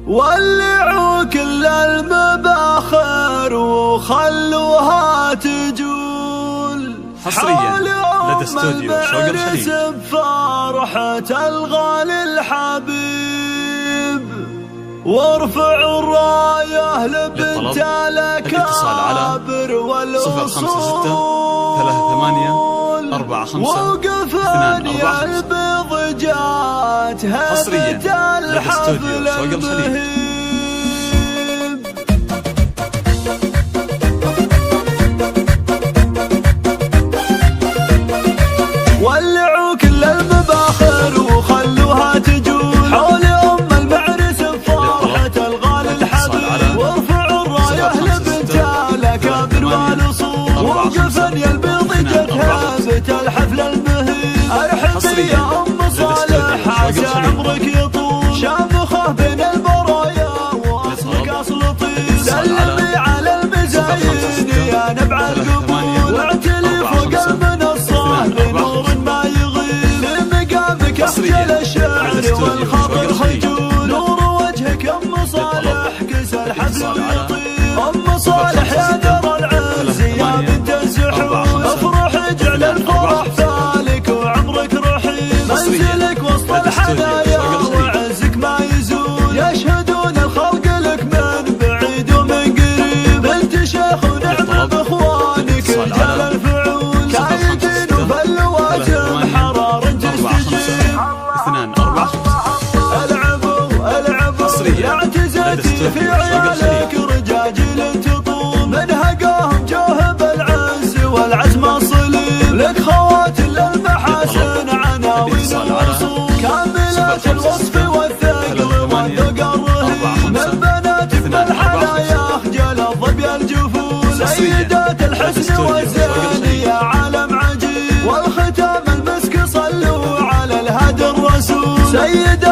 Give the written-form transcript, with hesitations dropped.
ولعوا كل المباخر وخلوها تجول حصريا لدى استوديو شوق الخليج بفرحة الغالي الحبيب، وارفعوا الراية لبنت الأكابر والأصول، وقفن يا البيض جات هبة الحفل المهيب. ولعوا كل المباخر وخلوها تجول حول أم المعرس بفرحة الغالي الحبيب، وارفعوا الراية لبنت الأكابر والأصول، وقفن يا البيض جات هبة الحفل المهيب. ارحبي يا أم صالح عسى عمرك يطول، شامخة بين البرايا واصلك أصل طيب، سلمي على المزايين يا نبع القبول، واعتلي فوق المنصة بنور ما يغيب، لمقامك أخجل الشعر والخاطر خجول، نور وجهك أم صالح كس الحفل ويطيب. أم صالح يا ذر العز يا بنت السحور، افرح جعل الفرح فالك وعمرك رحيم، منزلك وسط الحنايا وعزك ما يزول، يشهدون الخلق لك من بعيد ومن قريب، انت شيخ ونعم باخوانك رجال الفعول، كايدين وفي اللوازم حرار تستجيب. العبوا لا اعتزيتي في عيالك رجاجيل تطوم، من هقاهم جوهب العز والعزم الصليب، لك خواتل المحاسن عناوين الرسول، كاملات الوصف والثقل والذوق الرهيب، من بناتك بالحنايا اخجل الظبي الجفول، سيدات الحسن والزين يا عالم عجيب، والختام المسك صلوا على الهادي الرسول، سيد